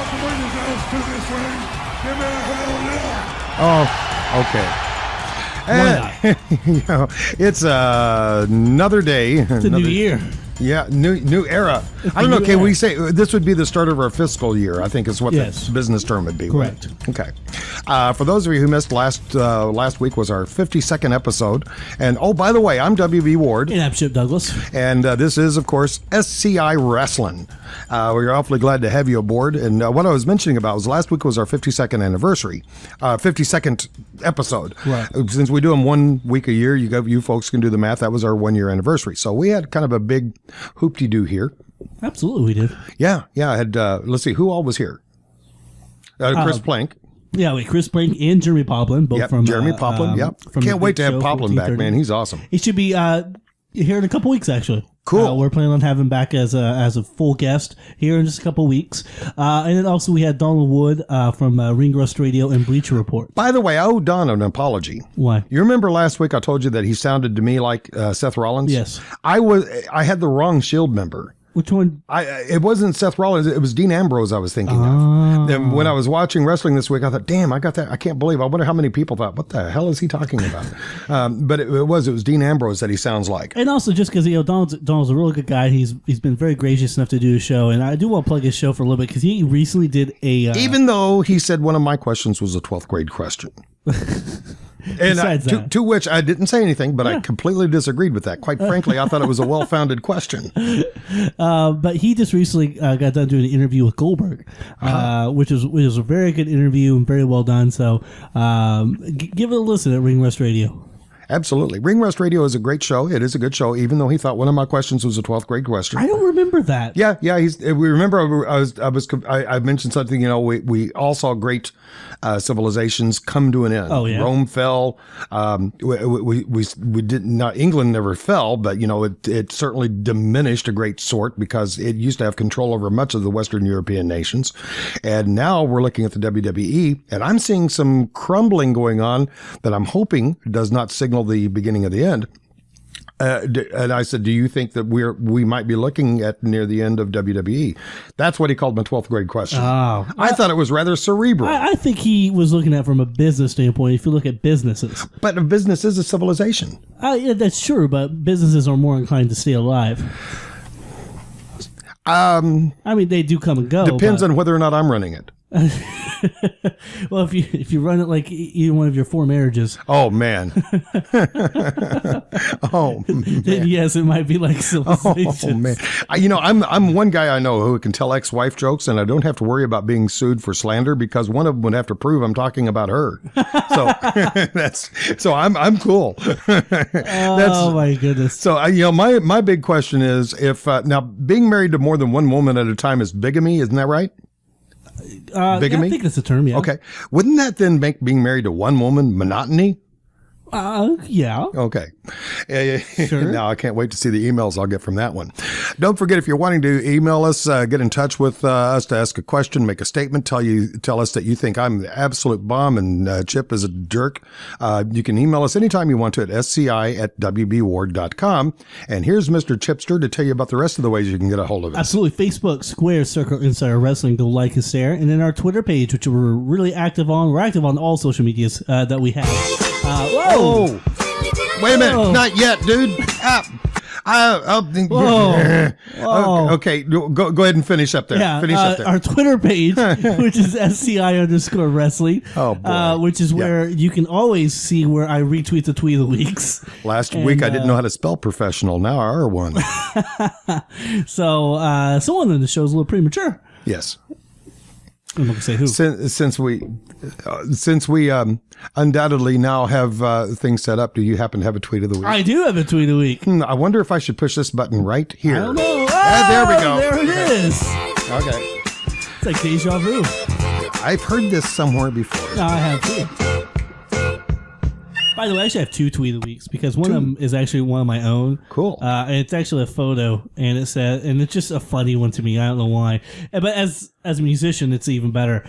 to bring his ass to this ring. Give me a hell yeah. Oh, okay. And, you know, it's another day. It's a new year. Yeah, new era. I don't know. Can we say this would be the start of our fiscal year? I think is what the business term would be. Correct. Okay. For those of you who missed last week was our 52nd episode. And oh, by the way, I'm WB Ward. And I'm Chip Douglas. And this is, of course, SCI Wrestling. We're awfully glad to have you aboard. And what I was mentioning about was last week was our 52nd anniversary, 52nd episode. Right. Since we do them 1 week a year, you folks can do the math. That was our 1 year anniversary. So we had kind of a big hoop-de-doo here. Absolutely, we did. Yeah. I had, let's see, who all was here? Chris Plank. Yeah, Chris Plank and Jeremy Poplin, both from Jeremy Poplin. Can't wait to have Poplin back, man. He's awesome. He should be here in a couple weeks, actually. Cool. We're planning on having him back as a full guest here in just a couple weeks. And then also we had Donald Wood from Ring Rust Radio and Bleacher Report. By the way, I owe Don an apology. Why? You remember last week I told you that he sounded to me like Seth Rollins? Yes. I had the wrong Shield member. Which one? It wasn't Seth Rollins. It was Dean Ambrose I was thinking of. And when I was watching wrestling this week, I thought, damn, I got that. I can't believe. I wonder how many people thought, what the hell is he talking about? But it was Dean Ambrose that he sounds like. And also just because, Donald's a really good guy. He's been very gracious enough to do a show. And I do want to plug his show for a little bit because he recently did a... Even though he said one of my questions was a 12th grade question. And to which I didn't say anything, but I completely disagreed with that. Quite frankly, I thought it was a well-founded question. But he just recently got done doing an interview with Goldberg, which was a very good interview and very well done. So give it a listen at Ring Rust Radio. Absolutely. Ring Rust Radio is a great show. It is a good show, even though he thought one of my questions was a 12th grade question. I don't remember that. Yeah. We remember I mentioned something, we all saw great civilizations come to an end. Oh, yeah. Rome fell. We did not, England never fell, but it certainly diminished a great sort because it used to have control over much of the Western European nations. And now we're looking at the WWE and I'm seeing some crumbling going on that I'm hoping does not signal the beginning of the end. And I said, do you think that we might be looking at near the end of WWE? That's what he called my 12th grade question. Oh, I thought it was rather cerebral. I think he was looking at it from a business standpoint. If you look at businesses. But a business is a civilization. Yeah, that's true, but businesses are more inclined to stay alive. I mean, they do come and go. Depends on whether or not I'm running it. Well, if you run it like either one of your 4 marriages. Oh, man. Oh, man. Then yes, it might be like civilization. Oh, man. I'm one guy I know who can tell ex-wife jokes, and I don't have to worry about being sued for slander because one of them would have to prove I'm talking about her. So I'm cool. Oh, my goodness. So, my big question is if now being married to more than one woman at a time is bigamy, isn't that right? Bigamy? Yeah, I think that's the term, yeah. Okay. Wouldn't that then make being married to one woman monotony? Yeah. Okay. Sure. Now I can't wait to see the emails I'll get from that one. Don't forget, if you're wanting to email us, get in touch with us to ask a question, make a statement, tell us that you think I'm the absolute bomb and Chip is a jerk. You can email us anytime you want to at sci@wbward.com. And here's Mr. Chipster to tell you about the rest of the ways you can get a hold of us. Absolutely. Facebook, Square Circle Insider Wrestling. Go like us there. And then our Twitter page, which we're really active on. We're active on all social medias that we have. Whoa! Wait a minute! Not yet, dude. Whoa. Okay, go ahead and finish up there. Yeah, finish up there. Our Twitter page, which is SCI_Wrestling. Oh, boy. Which is where you can always see where I retweet the tweet of the weeks. Last week I didn't know how to spell professional. Now I are one. So someone in the show is a little premature. Yes. I'm not gonna say who. Since we undoubtedly now have things set up, do you happen to have a tweet of the week? I do have a tweet of the week. I wonder if I should push this button right here. I don't know. There we go. There it is. Okay. It's like deja vu. I've heard this somewhere before. No, I have too. By the way, I actually have 2 tweet of the weeks because one of them is actually one of my own. Cool. And it's actually a photo, and it said, and it's just a funny one to me. I don't know why, but as a musician, it's even better.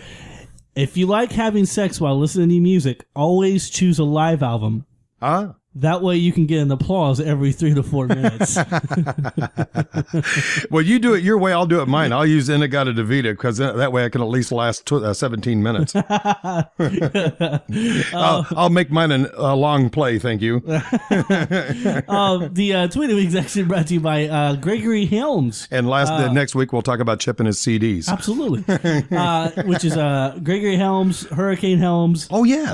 If you like having sex while listening to music, always choose a live album. That way you can get an applause every 3 to 4 minutes. Well, you do it your way. I'll do it mine. I'll use Inagata Devita because that way I can at least last 17 minutes. I'll make mine a long play. Thank you. The Tweet of the Week is actually brought to you by Gregory Helms. And next week we'll talk about chipping his CDs. Absolutely. Which is Gregory Helms, Hurricane Helms. Oh, yes.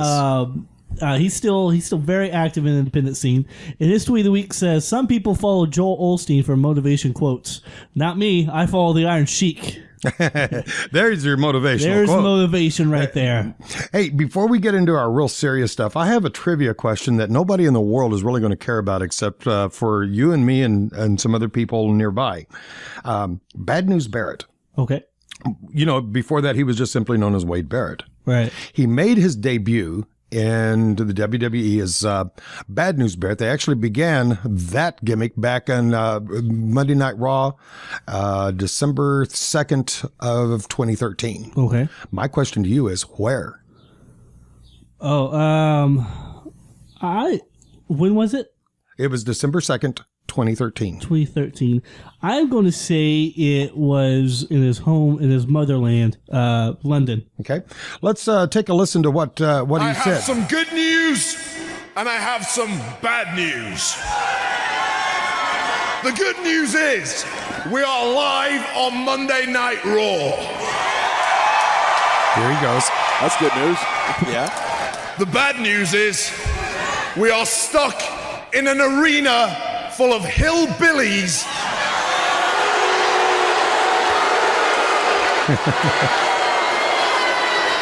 He's still very active in the independent scene. And his tweet of the week says, "Some people follow Joel Osteen for motivation quotes. Not me. I follow the Iron Sheik." There's your motivational There's quote. motivation right there. Hey, before we get into our real serious stuff, I have a trivia question that nobody in the world is really going to care about except for you and me and some other people nearby. Bad News Barrett. Okay. You know, before that, he was just simply known as Wade Barrett. Right. He made his debut into the WWE as Bad News Barrett. They actually began that gimmick back on Monday Night Raw, December 2nd of 2013. Okay. My question to you is, where? When was it? It was December 2nd, 2013. 2013. I'm going to say it was in his motherland, London. Okay. Let's take a listen to what he I said. have some good news, and I have some bad news. The good news is we are live on Monday Night Raw. Here he goes. That's good news. Yeah. The bad news is we are stuck in an arena full of hillbillies.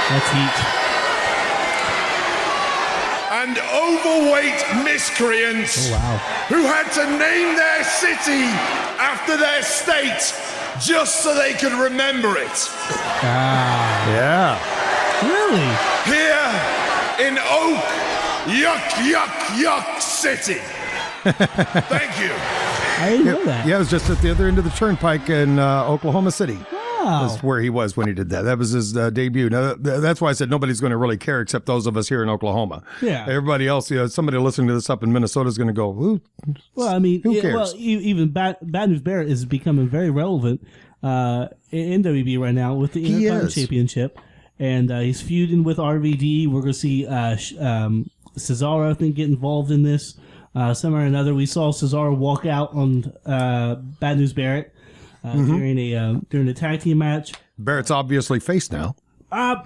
That's heat. And overweight miscreants who had to name their city after their state just so they could remember it. Yeah. Really? Here in Oak, yuck City. Thank you. I didn't know that. Yeah, it was just at the other end of the turnpike in Oklahoma City. Wow. That's where he was when he did that. That was his debut. Now, that's why I said nobody's going to really care except those of us here in Oklahoma. Yeah. Everybody else, somebody listening to this up in Minnesota is going to go, who? Well, I mean, who cares? Well, even Bad News Barrett is becoming very relevant in WB right now with the Intercontinental Championship. And he's feuding with RVD. We're going to see Cesaro, I think, get involved in this. Somehow or another, we saw Cesaro walk out on Bad News Barrett during a tag team match. Barrett's obviously face now. I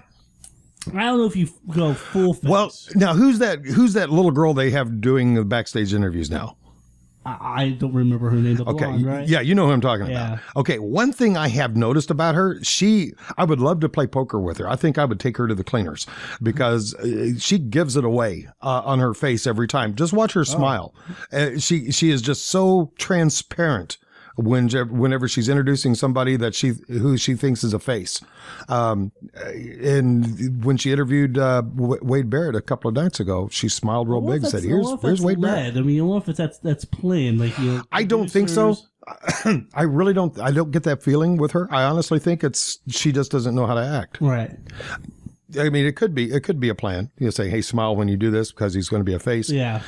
don't know if you go full face. Well, now who's that little girl they have doing the backstage interviews now? I don't remember her name. The blonde, right? Yeah, you know who I'm talking Yeah. about. Okay, one thing I have noticed about her, I would love to play poker with her. I think I would take her to the cleaners because she gives it away on her face every time. Just watch her smile. She is just so transparent whenever she's introducing somebody who she thinks is a face. And when she interviewed Wade Barrett a couple of nights ago, she smiled real big and said, "Here's Wade Barrett." I mean, I don't know if that's planned. Like, I don't think so. I really don't. I don't get that feeling with her. I honestly think she just doesn't know how to act. Right. I mean, it could be a plan. You say, "Hey, smile when you do this," because he's going to be a face. Yeah.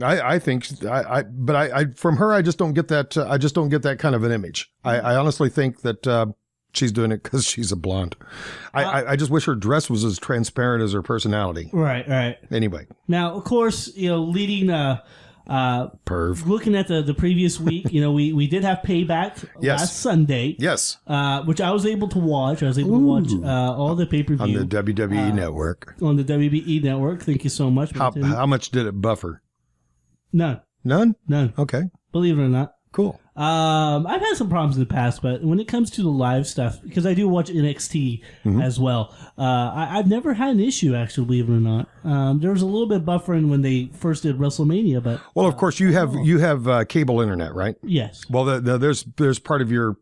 I think, but from her, I just don't get that. I just don't get that kind of an image. I honestly think that she's doing it because she's a blonde. I just wish her dress was as transparent as her personality. Right. Anyway. Now, of course, leading perv. Looking at the previous week, we did have Payback last Sunday. Yes. Which I was able to watch. I was able to watch all the pay-per-view. On the WWE Network. On the WWE Network. Thank you so much. How much did it buffer? None. None? Okay. Believe it or not. Cool. I've had some problems in the past, but when it comes to the live stuff, because I do watch NXT as well, I've never had an issue, actually, believe it or not. There was a little bit of buffering when they first did WrestleMania, but... Well, of course, you have cable internet, right? Yes. Well, there's part of your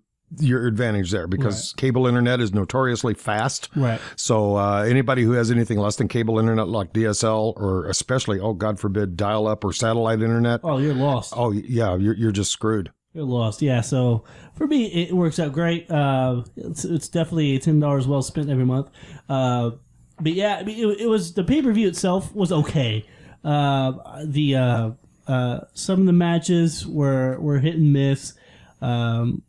advantage there because cable internet is notoriously fast. Right. So anybody who has anything less than cable internet like DSL or especially, oh, God forbid, dial-up or satellite internet. Oh, you're lost. Oh, yeah, you're just screwed. You're lost. Yeah, so for me, it works out great. It's definitely $10 well spent every month. But yeah, I mean, it was the pay-per-view itself was okay. Some of the matches were hit and miss. The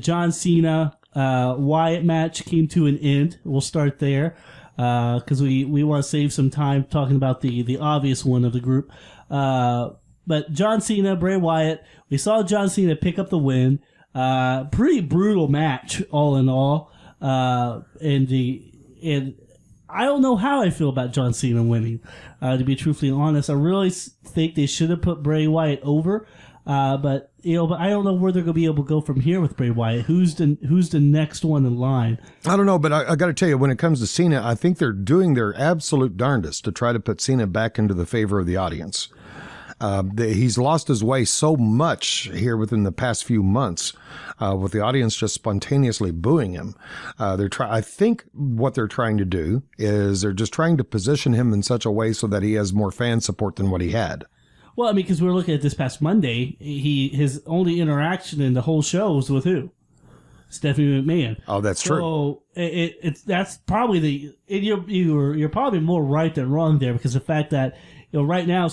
John Cena Wyatt match came to an end. We'll start there because we want to save some time talking about the obvious one of the group. But John Cena, Bray Wyatt, we saw John Cena pick up the win. Pretty brutal match, all in all. And I don't know how I feel about John Cena winning. To be truthfully honest, I really think they should have put Bray Wyatt over. But I don't know where they're going to be able to go from here with Bray Wyatt. Who's the next one in line? I don't know, but I got to tell you, when it comes to Cena, I think they're doing their absolute darndest to try to put Cena back into the favor of the audience. He's lost his way so much here within the past few months, with the audience just spontaneously booing him. I think what they're trying to do is they're just trying to position him in such a way so that he has more fan support than what he had. Well, I mean, because we were looking at this past Monday, his only interaction in the whole show was with who? Stephanie McMahon. Oh, that's true. So that's probably you're probably more right than wrong there, because the fact that right now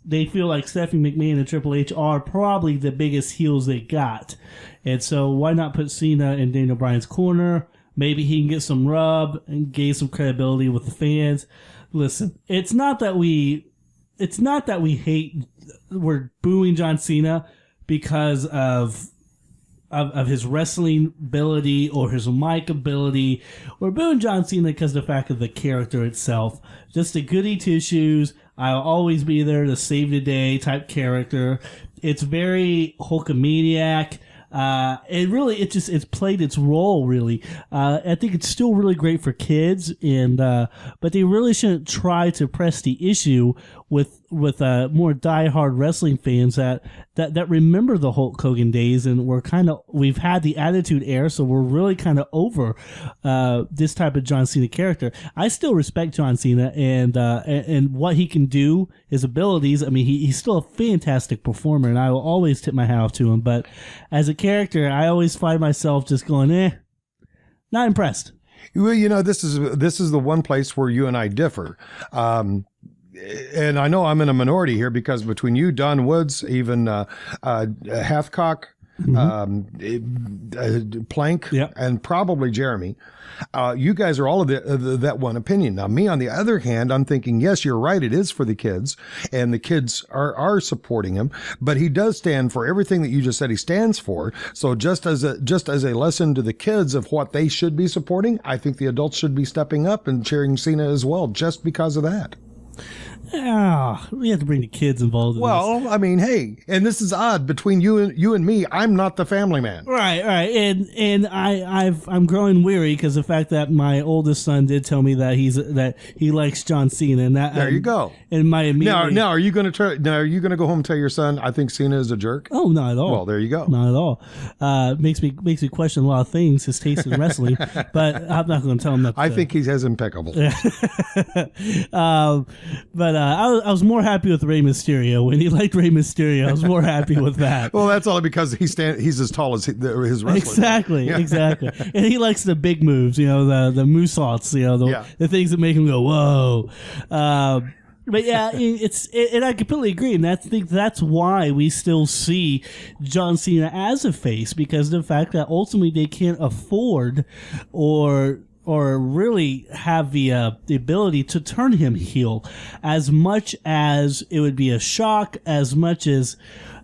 they feel like Stephanie McMahon and Triple H are probably the biggest heels they got, and so why not put Cena in Daniel Bryan's corner? Maybe he can get some rub and gain some credibility with the fans. Listen, it's not that we we're booing John Cena because of his wrestling ability or his mic ability. We're booing John Cena because of the fact of the character itself. Just a goody two-shoes, I'll always be there to save the day type character. It's very Hulkamaniac. It's played its role really. I think it's still really great for kids, but they really shouldn't try to press the issue with more diehard wrestling fans that remember the Hulk Hogan days, and we've had the Attitude Era, so we're really kind of over this type of John Cena character. I still respect John Cena and what he can do, his abilities. I mean, he's still a fantastic performer, and I will always tip my hat off to him. But as a character, I always find myself just going, not impressed. Well, this is the one place where you and I differ. And I know I'm in a minority here, because between you, Don Woods, even Hathcock, Plank, yep, and probably Jeremy, you guys are all of that one opinion. Now, me, on the other hand, I'm thinking, yes, you're right, it is for the kids, and the kids are supporting him, but he does stand for everything that you just said he stands for. So just as a lesson to the kids of what they should be supporting, I think the adults should be stepping up and cheering Cena as well, just because of that. We have to bring the kids involved in this. Well, I mean, hey, and this is odd between you and me. I'm not the family man. Right, and I'm growing weary because the fact that my oldest son did tell me that he likes John Cena, and that there you go. And my immediate now are you going to go home and tell your son I think Cena is a jerk? Oh, not at all. Well, there you go. Not at all. Makes me question a lot of things, his taste in wrestling, but I'm not going to tell him that. I think he has impeccable. But I was more happy with Rey Mysterio. When he liked Rey Mysterio, I was more happy with that. Well, that's all because he's as tall as his wrestling. Exactly, exactly. And he likes the big moves, the moonsaults, the things that make him go, whoa. But yeah, and I completely agree, and I think that's why we still see John Cena as a face, because of the fact that ultimately they can't afford or really have the ability to turn him heel, as much as it would be a shock, as much as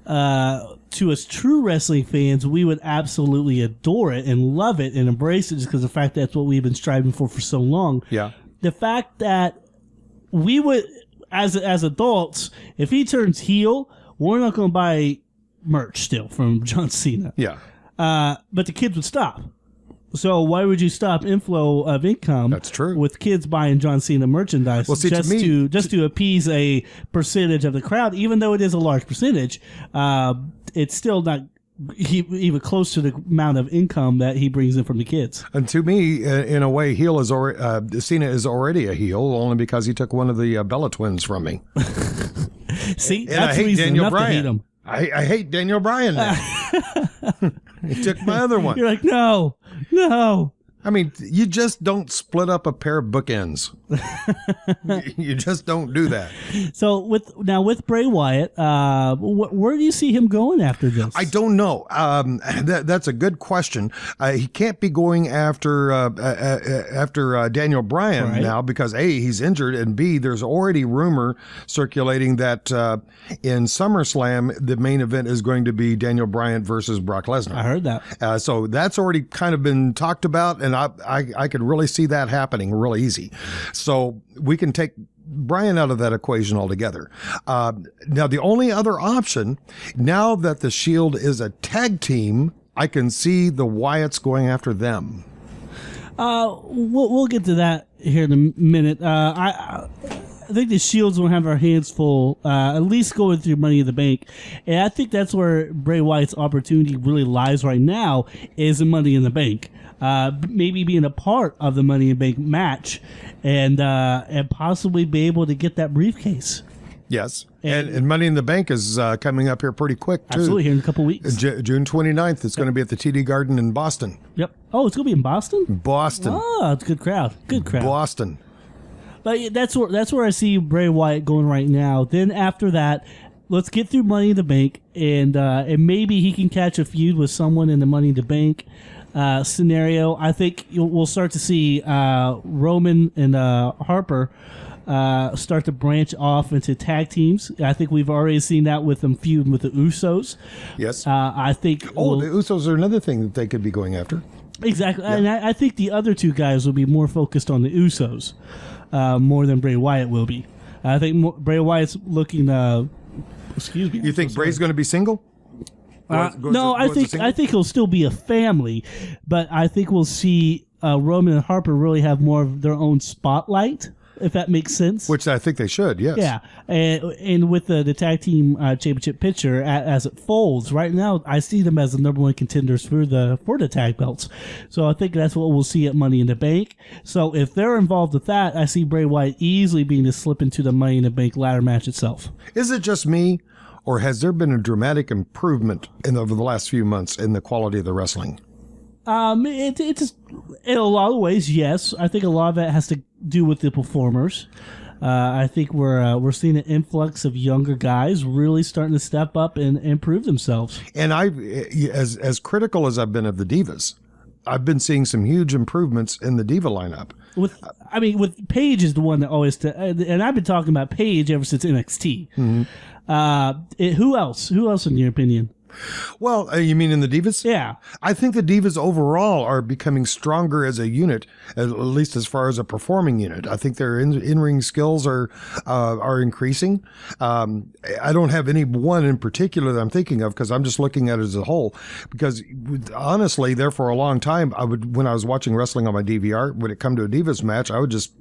to us true wrestling fans, we would absolutely adore it and love it and embrace it, just because of the fact that's what we've been striving for so long. Yeah. The fact that we would, as adults, if he turns heel, we're not going to buy merch still from John Cena. Yeah. But the kids would stop. So why would you stop inflow of income? That's true. With kids buying John Cena merchandise, well, see, just to appease a percentage of the crowd, even though it is a large percentage, it's still not even close to the amount of income that he brings in from the kids. And to me, in a way, Cena is already a heel, only because he took one of the Bella twins from me. See, and that's I hate reason Daniel enough Bryan. to hate him. I hate Daniel Bryan now. He took my other one. You're like, no. I mean, you just don't split up a pair of bookends. You just don't do that. So with Bray Wyatt, where do you see him going after this? I don't know. That's a good question. He can't be going after Daniel Bryan now because A, he's injured, and B, there's already rumor circulating that in SummerSlam the main event is going to be Daniel Bryan versus Brock Lesnar. I heard that. So that's already kind of been talked about, and I could really see that happening real easy. So we can take Bryan out of that equation altogether. Now, the only other option, now that the Shield is a tag team, I can see the Wyatts going after them. We'll get to that here in a minute. I think the Shield's will have our hands full, at least going through Money in the Bank. And I think that's where Bray Wyatt's opportunity really lies right now, is in Money in the Bank. Maybe being a part of the Money in the Bank match and possibly be able to get that briefcase. Yes. And Money in the Bank is coming up here pretty quick, too. Absolutely, here in a couple weeks. June 29th. It's going to be at the TD Garden in Boston. Yep. Oh, it's going to be in Boston? Boston. Oh, it's a good crowd. Good crowd. Boston. But that's where I see Bray Wyatt going right now. Then after that, let's get through Money in the Bank, and maybe he can catch a feud with someone in the Money in the Bank scenario. I think we'll start to see Roman and Harper start to branch off into tag teams. I think we've already seen that with them feuding with the Usos. Yes. I think. The Usos are another thing that they could be going after. Exactly. Yeah. And I think the other two guys will be more focused on the Usos more than Bray Wyatt will be. I think Bray Wyatt's looking. Excuse me. You think Bray's going to be single? No, I think he'll still be a family, but I think we'll see Roman and Harper really have more of their own spotlight, if that makes sense. Which I think they should, yes. Yeah, and with the tag team championship picture as it folds right now, I see them as the number one contenders for the tag belts. So I think that's what we'll see at Money in the Bank. So if they're involved with that, I see Bray Wyatt easily being to slip into the Money in the Bank ladder match itself. Is it just me? Or has there been a dramatic improvement over the last few months in the quality of the wrestling? It's in a lot of ways, yes. I think a lot of that has to do with the performers. I think we're seeing an influx of younger guys really starting to step up and improve themselves. And as critical as I've been of the Divas, I've been seeing some huge improvements in the Diva lineup. With Paige is the one that always, and I've been talking about Paige ever since NXT. Mm-hmm. Who else? Who else, in your opinion? Well, you mean in the Divas? Yeah. I think the Divas overall are becoming stronger as a unit, at least as far as a performing unit. I think their in-ring skills are increasing. I don't have any one in particular that I'm thinking of because I'm just looking at it as a whole. Because honestly, there for a long time, when I was watching wrestling on my DVR, when it come to a Divas match, I would just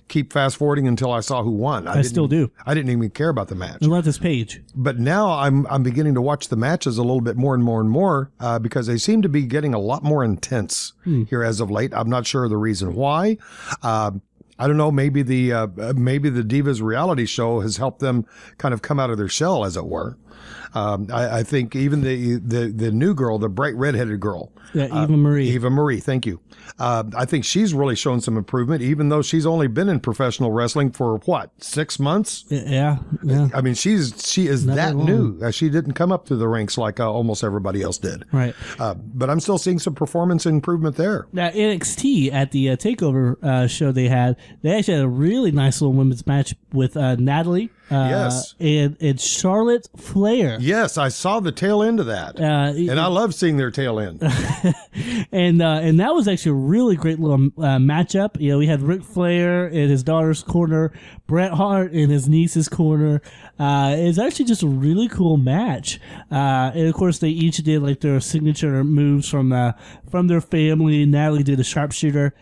keep fast forwarding until I saw who won. I still do. I didn't even care about the match. Unless it's Paige. But now I'm beginning to watch the matches a little bit more and more and more because they seem to be getting a lot more intense here as of late. I'm not sure the reason why. I don't know. Maybe the Divas reality show has helped them kind of come out of their shell, as it were. I think even the new girl, the bright redheaded girl, Eva Marie. Eva Marie, thank you. I think she's really shown some improvement, even though she's only been in professional wrestling for what, 6 months? Yeah. I mean, she is not that new. She didn't come up through the ranks like almost everybody else did. Right. But I'm still seeing some performance improvement there. Now, NXT at the Takeover show they actually had a really nice little women's match with Natalie. Yes. And Charlotte Flair. Yes, I saw the tail end of that. And I love seeing their tail end. and that was actually a really great little matchup. You know, we had Ric Flair in his daughter's corner, Bret Hart in his niece's corner. It's actually just a really cool match. And of course, they each did like their signature moves from their family. Natalie did a sharpshooter.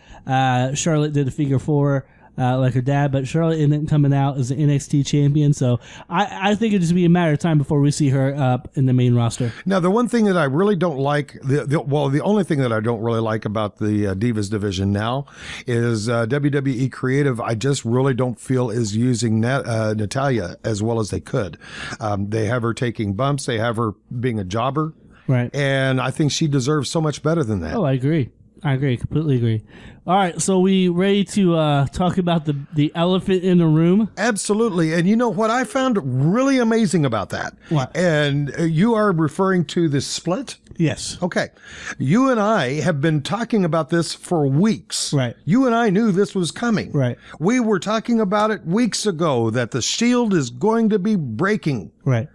Charlotte did a figure four. Like her dad, but Charlotte ended up coming out as the NXT champion. So I think it'll just be a matter of time before we see her up in the main roster. Now, the one thing that I really don't like, the only thing that I don't really like about the Divas division now is WWE Creative, I just really don't feel is using Natalya as well as they could. They have her taking bumps. They have her being a jobber. Right. And I think she deserves so much better than that. Oh, I agree. I agree. Completely agree. All right, so we ready to talk about the elephant in the room? Absolutely. And you know what I found really amazing about that? What? And you are referring to the split? Yes. Okay. You and I have been talking about this for weeks. Right. You and I knew this was coming. Right. We were talking about it weeks ago that the Shield is going to be breaking. Right.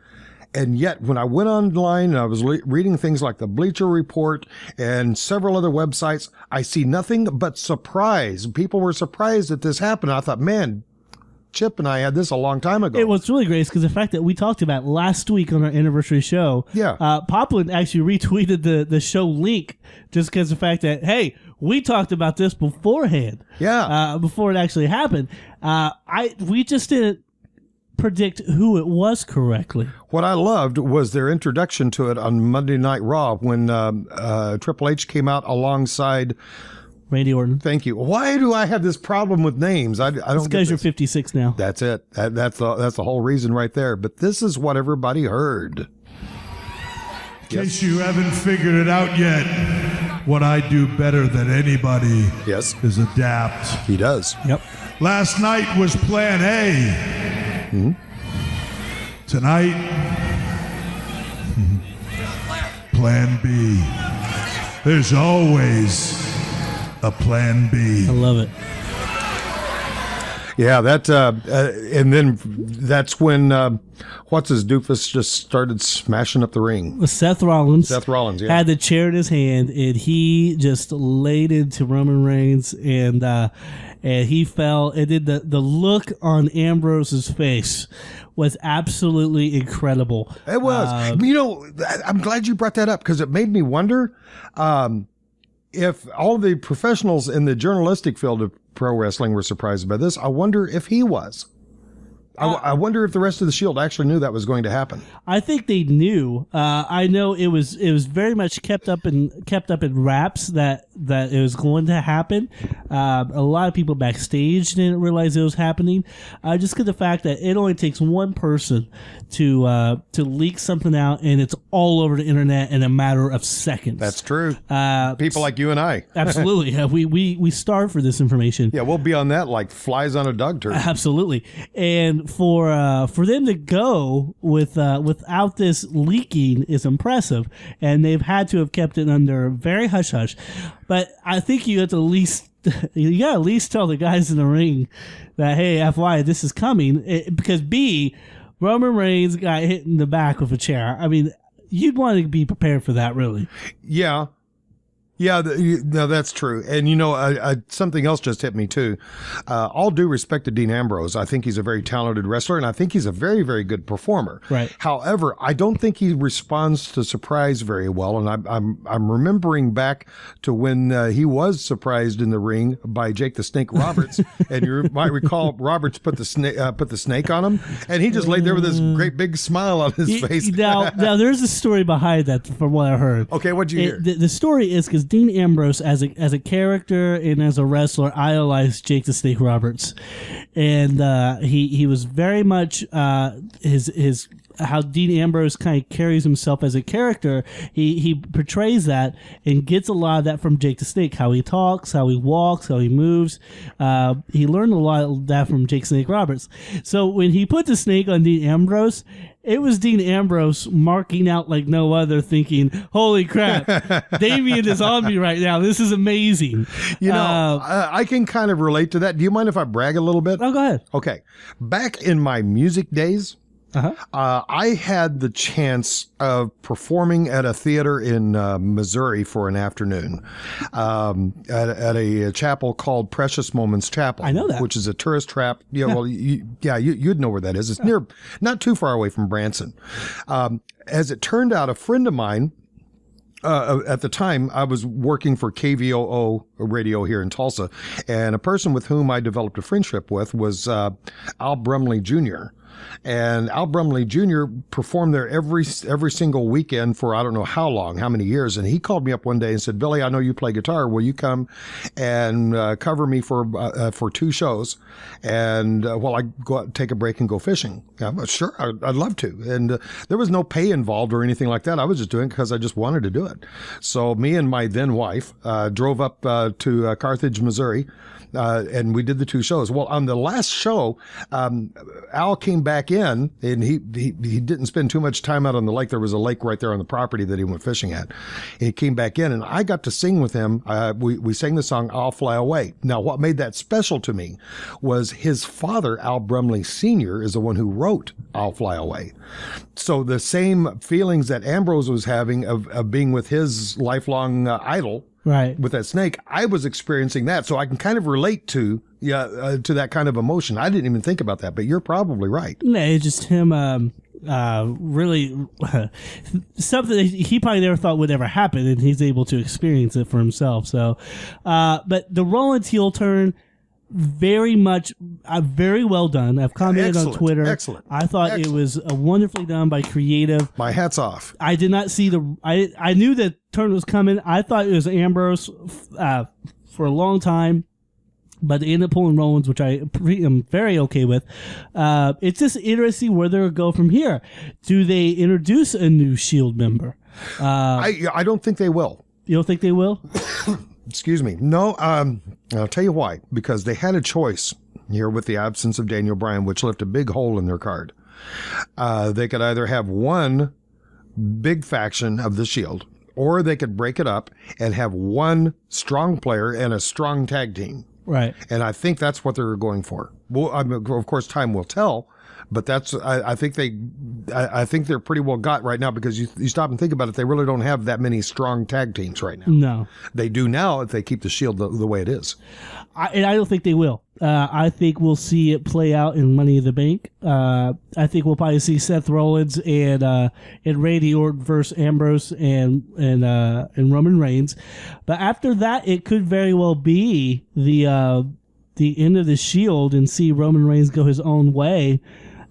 And yet, when I went online and I was reading things like the Bleacher Report and several other websites, I see nothing but surprise. People were surprised that this happened. I thought, man, Chip and I had this a long time ago. It was really great because the fact that we talked about last week on our anniversary show. Yeah. Poplin actually retweeted the show link just because the fact that, hey, we talked about this beforehand. Yeah. Before it actually happened. We just didn't predict who it was correctly. What I loved was their introduction to it on Monday Night Raw when Triple H came out alongside Randy Orton. Thank you. Why do I have this problem with names? I don't. Because you're 56 now. That's it. That's the whole reason right there. But this is what everybody heard. In case you haven't figured it out yet, what I do better than anybody is adapt. He does. Yep. Last night was plan A. Tonight, plan B. There's always a plan B. I love it. Yeah, that and then that's when what's his doofus just started smashing up the ring. Seth Rollins. Yeah. Had the chair in his hand, and he just laid into Roman Reigns, and he fell. And then the look on Ambrose's face was absolutely incredible. It was. I'm glad you brought that up because it made me wonder if all the professionals in the journalistic field of pro wrestling were surprised by this. I wonder if he was. I wonder if the rest of the Shield actually knew that was going to happen. I think they knew. I know it was very much kept up in wraps that it was going to happen. A lot of people backstage didn't realize it was happening. Just because the fact that it only takes one person to leak something out, and it's all over the internet in a matter of seconds. That's true. People like you and I. Absolutely. We starve for this information. Yeah, we'll be on that like flies on a dog turd. Absolutely. And for them to go without this leaking is impressive, and they've had to have kept it under very hush hush. But I think you have to at least tell the guys in the ring that, hey, FYI, this is coming, because B, Roman Reigns got hit in the back with a chair. I mean, you'd want to be prepared for that, really. Yeah. Yeah, no, that's true. And, something else just hit me, too. All due respect to Dean Ambrose, I think he's a very talented wrestler, and I think he's a very, very good performer. Right. However, I don't think he responds to surprise very well, and I'm remembering back to when he was surprised in the ring by Jake the Snake Roberts, and you might recall Roberts put the snake on him, and he just laid there with this great big smile on his face. Now, there's a story behind that from what I heard. Okay, what'd you hear? The story is because Dean Ambrose, as a character and as a wrestler, idolized Jake the Snake Roberts, and he was very much his how Dean Ambrose kind of carries himself as a character. He portrays that and gets a lot of that from Jake the Snake. How he talks, how he walks, how he moves. He learned a lot of that from Jake Snake Roberts. So when he put the snake on Dean Ambrose, it was Dean Ambrose marking out like no other, thinking, holy crap, Damien is on me right now. This is amazing. I can kind of relate to that. Do you mind if I brag a little bit? Oh, go ahead. Okay. Back in my music days, I had the chance of performing at a theater in Missouri for an afternoon at a chapel called Precious Moments Chapel. I know that. Which is a tourist trap. Yeah, well, you'd know where that is. It's near, not too far away from Branson. As it turned out, a friend of mine, at the time, I was working for KVOO radio here in Tulsa, and a person with whom I developed a friendship with was Al Brumley Jr., And Al Brumley Jr. performed there every single weekend for I don't know how long, how many years. And he called me up one day and said, Billy, I know you play guitar. Will you come and cover me for 2 shows? And while I go out and take a break and go fishing. Sure, I'd love to. And there was no pay involved or anything like that. I was just doing it because I just wanted to do it. So me and my then wife drove up to Carthage, Missouri. And we did the 2 shows. Well, on the last show, Al came back in, and he didn't spend too much time out on the lake. There was a lake right there on the property that he went fishing at. He came back in, and I got to sing with him. We sang the song "I'll Fly Away." Now, what made that special to me was his father, Al Brumley Sr., is the one who wrote "I'll Fly Away." So the same feelings that Ambrose was having of being with his lifelong idol. Right. With that snake, I was experiencing that. So I can kind of relate to that kind of emotion. I didn't even think about that, but you're probably right. Yeah, it's just him really something that he probably never thought would ever happen, and he's able to experience it for himself. So, but the Rollins heel turn, very much, very well done. I've commented on Twitter. Excellent. I thought it was wonderfully done by creative. My hat's off. I did not see I knew the turn was coming. I thought it was Ambrose for a long time, but they ended up pulling Rollins, which I am very okay with. It's just interesting where they'll go from here. Do they introduce a new Shield member? I don't think they will. You don't think they will? Excuse me. No, I'll tell you why. Because they had a choice here with the absence of Daniel Bryan, which left a big hole in their card. They could either have one big faction of the Shield, or they could break it up and have one strong player and a strong tag team. Right. And I think that's what they're going for. Well, of course, time will tell. But I think they're pretty well got right now, because you stop and think about it, they really don't have that many strong tag teams right now. No. They do now if they keep the Shield the way it is. And I don't think they will. I think we'll see it play out in Money in the Bank. I think we'll probably see Seth Rollins and Randy Orton versus Ambrose and Roman Reigns. But after that, it could very well be the end of the Shield and see Roman Reigns go his own way.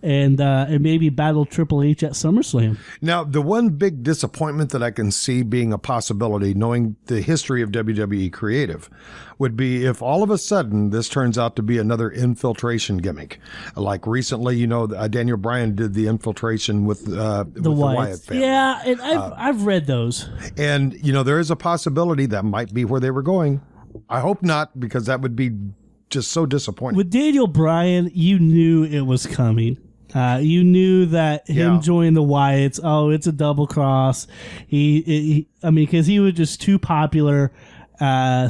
And maybe battle Triple H at SummerSlam. Now, the one big disappointment that I can see being a possibility, knowing the history of WWE Creative, would be if all of a sudden this turns out to be another infiltration gimmick. Like recently, Daniel Bryan did the infiltration with the Wyatt family. Yeah, and I've read those. And, there is a possibility that might be where they were going. I hope not, because that would be just so disappointing. With Daniel Bryan, you knew it was coming. You knew that him joining the Wyatts, it's a double cross. Because he was just too popular,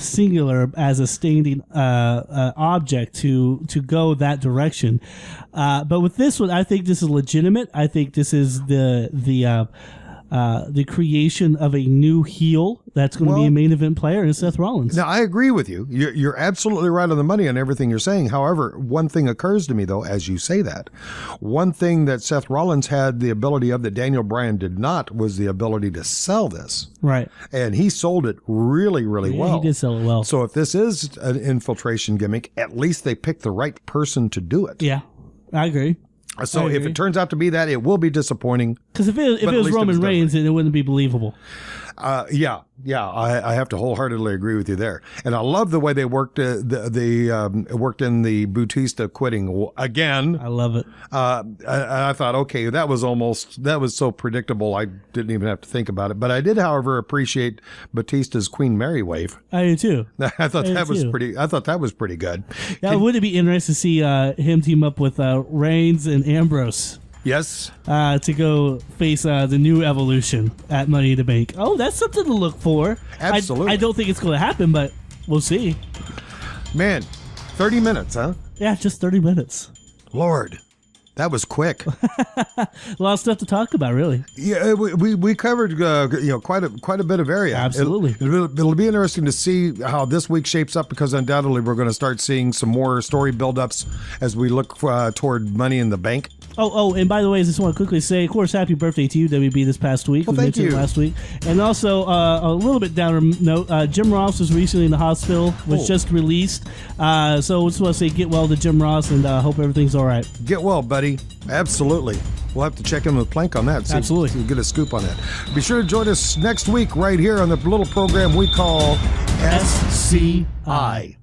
singular as a standing object to go that direction. But with this one, I think this is legitimate. I think this is the creation of a new heel that's going to be a main event player in Seth Rollins. Now, I agree with you. You're absolutely right on the money on everything you're saying. However, one thing occurs to me, though, as you say that. One thing that Seth Rollins had the ability of that Daniel Bryan did not was the ability to sell this. Right. And he sold it really, really well. He did sell it well. So if this is an infiltration gimmick, at least they picked the right person to do it. Yeah, I agree. So if it turns out to be that, it will be disappointing. Because if it was Roman Reigns, then it wouldn't be believable. I have to wholeheartedly agree with you there. And I love the way they worked worked in the Bautista quitting again. I love it. I thought, okay, that was so predictable. I didn't even have to think about it. But I did, however, appreciate Batista's Queen Mary wave. I do too. I thought that was pretty good. Would it be interesting to see him team up with Reigns and Ambrose? Yes. To go face the new Evolution at Money in the Bank. Oh, that's something to look for. Absolutely. I don't think it's going to happen, but we'll see. Man, 30 minutes, huh? Yeah, just 30 minutes. Lord, that was quick. A lot of stuff to talk about, really. Yeah, we covered quite a bit of area. Absolutely. It'll be interesting to see how this week shapes up, because undoubtedly we're going to start seeing some more story buildups as we look toward Money in the Bank. Oh, and by the way, I just want to quickly say, of course, happy birthday to you, WB, this past week. Well, we thank mentioned you. it last week. And also, a little bit downer note, Jim Ross was recently in the hospital, was just released. So I just want to say get well to Jim Ross, and hope everything's all right. Get well, buddy. Absolutely. We'll have to check in with Plank on that. Absolutely. Get a scoop on that. Be sure to join us next week right here on the little program we call SCI.